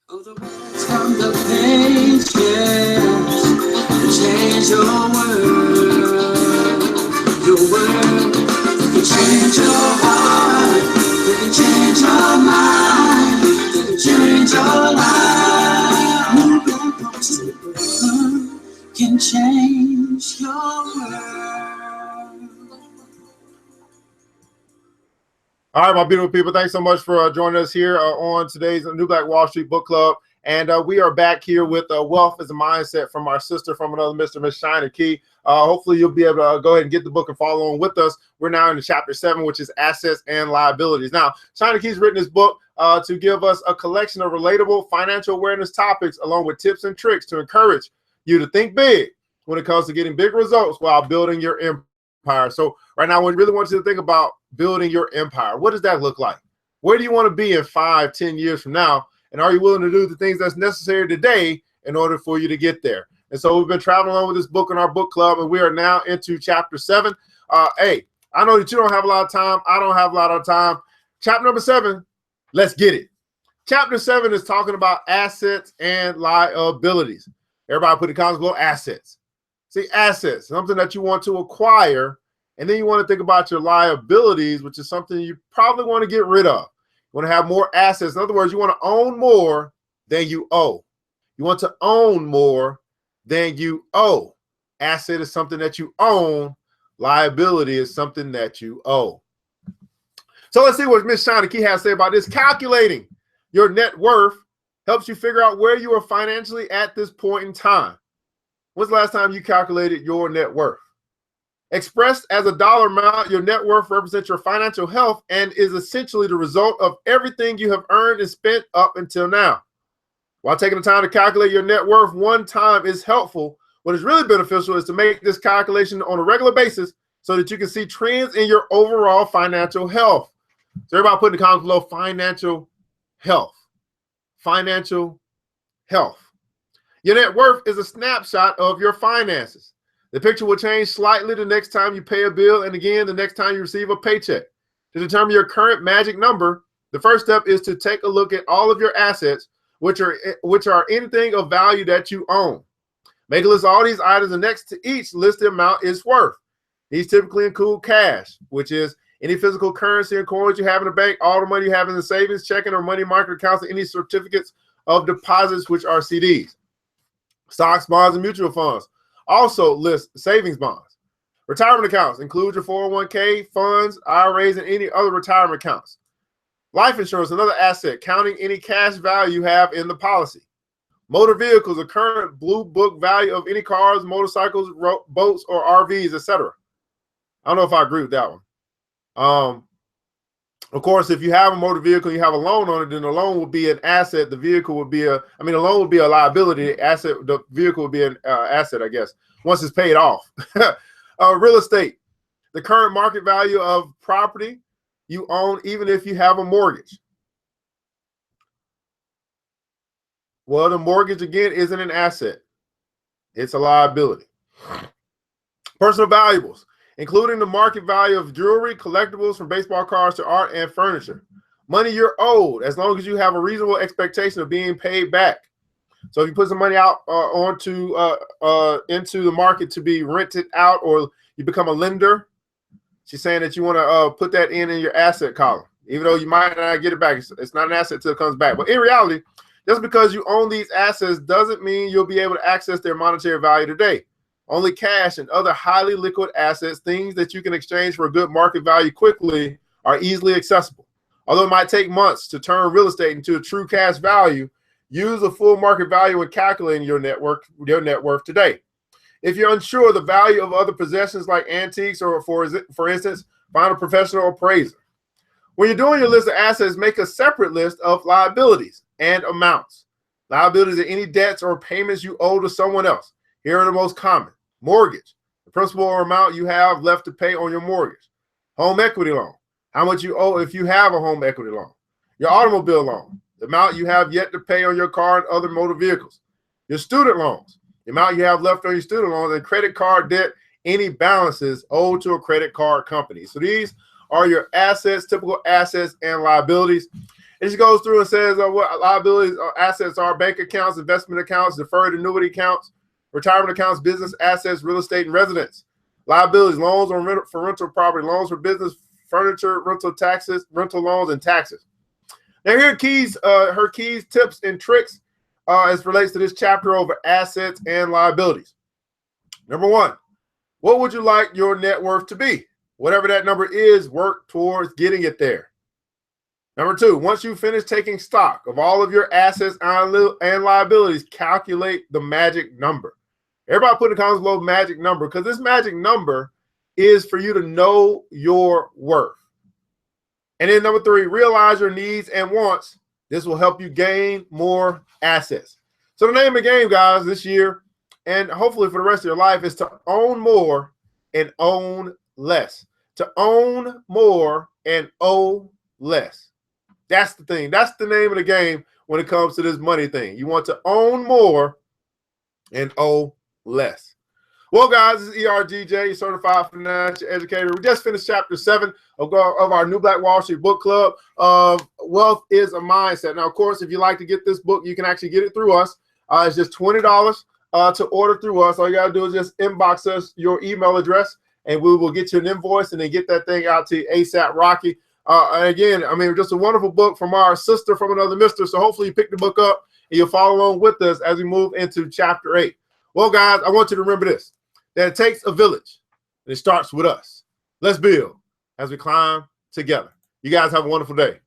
Oh, the words from the pages can change your world. Your world. They can change your heart. They can change your mind. They can change your life. New black books can change your world. All right, my beautiful people, thanks so much for joining us here on today's New Black Wall Street Book Club. And we are back here with Wealth as a Mindset from our sister from another Mr. Miss Shynna. Hopefully you'll be able to go ahead and get the book and follow on with us. We're now in chapter 7, which is Assets and Liabilities. Now, Shynna's written this book to give us a collection of relatable financial awareness topics along with tips and tricks to encourage you to think big when it comes to getting big results while building your empire. So right now, we really want you to think about building your empire. What does that look like? Where do you want to be in 5, 10 years from now? And are you willing to do the things that's necessary today in order for you to get there? And so we've been traveling on with this book in our book club, and we are now into chapter 7. Hey, I know that you don't have a lot of time. I don't have a lot of time. Chapter number 7, let's get it. Chapter 7 is talking about assets and liabilities. Everybody put the comments below, assets. See, assets, something that you want to acquire. And then you want to think about your liabilities, which is something you probably want to get rid of. You want to have more assets. In other words, you want to own more than you owe. You want to own more than you owe. Asset is something that you own. Liability is something that you owe. So let's see what Ms. Shynna has to say about this. Calculating your net worth helps you figure out where you are financially at this point in time. When's the last time you calculated your net worth? Expressed as a dollar amount, your net worth represents your financial health and is essentially the result of everything you have earned and spent up until now. While taking the time to calculate your net worth one time is helpful, what is really beneficial is to make this calculation on a regular basis so that you can see trends in your overall financial health. So everybody put in the comments below, financial health. Financial health. Your net worth is a snapshot of your finances. The picture will change slightly the next time you pay a bill and again the next time you receive a paycheck. To determine your current magic number, the first step is to take a look at all of your assets, which are anything of value that you own. Make a list of all these items, and next to each listed amount is worth. These typically include cash, which is any physical currency and coins you have in the bank, all the money you have in the savings, checking, or money market accounts, and any certificates of deposits, which are CDs. Stocks, bonds, and mutual funds. Also list savings bonds. Retirement accounts include your 401k, funds, IRAs, and any other retirement accounts. Life insurance, another asset, counting any cash value you have in the policy. Motor vehicles, the current blue book value of any cars, motorcycles, boats, or RVs, etc. I don't know if I agree with that one. Of course, if you have a motor vehicle, you have a loan on it, then the loan will be an asset. The vehicle would be the loan would be a liability. Asset, the vehicle would be an asset, I guess, once it's paid off. Real estate, the current market value of property you own, even if you have a mortgage. Well, the mortgage, again, isn't an asset. It's a liability. Personal valuables, including the market value of jewelry, collectibles from baseball cards to art and furniture. Money you're owed, as long as you have a reasonable expectation of being paid back. So if you put some money out into the market to be rented out, or you become a lender, she's saying that you want to put that in your asset column, even though you might not get it back. It's not an asset until it comes back. But in reality, just because you own these assets doesn't mean you'll be able to access their monetary value today. Only cash and other highly liquid assets, things that you can exchange for a good market value quickly, are easily accessible. Although it might take months to turn real estate into a true cash value, use a full market value when calculating your net worth today. If you're unsure the value of other possessions like antiques, or for instance, find a professional appraiser. When you're doing your list of assets, make a separate list of liabilities and amounts. Liabilities are any debts or payments you owe to someone else. Here are the most common. Mortgage, the principal or amount you have left to pay on your mortgage. Home equity loan, how much you owe if you have a home equity loan. Your automobile loan, the amount you have yet to pay on your car and other motor vehicles. Your student loans, the amount you have left on your student loans, and credit card debt, any balances owed to a credit card company. So these are your assets, typical assets and liabilities. It just goes through and says what liabilities or assets are: bank accounts, investment accounts, deferred annuity accounts, retirement accounts, business assets, real estate, and residence. Liabilities: loans for rental property, loans for business, furniture, rental taxes, rental loans, and taxes. Now here are her keys, tips, and tricks as it relates to this chapter over assets and liabilities. Number one, what would you like your net worth to be? Whatever that number is, work towards getting it there. Number two, once you finish taking stock of all of your assets and liabilities, calculate the magic number. Everybody put in the comments below magic number, because this magic number is for you to know your worth. And then number three, realize your needs and wants. This will help you gain more assets. So the name of the game, guys, this year, and hopefully for the rest of your life, is to own more and own less. To own more and owe less. That's the thing. That's the name of the game when it comes to this money thing. You want to own more and owe less. Well, guys, this is ERGJ, Certified Financial Educator. We just finished chapter 7 of our New Black Wall Street book club of Wealth is a Mindset. Now, of course, if you like to get this book, you can actually get it through us. It's just $20 to order through us. All you got to do is just inbox us your email address, and we will get you an invoice and then get that thing out to you ASAP Rocky. And again, I mean, just a wonderful book from our sister from another mister. So hopefully you pick the book up and you'll follow along with us as we move into chapter 8. Well, guys, I want you to remember this, that it takes a village and it starts with us. Let's build as we climb together. You guys have a wonderful day.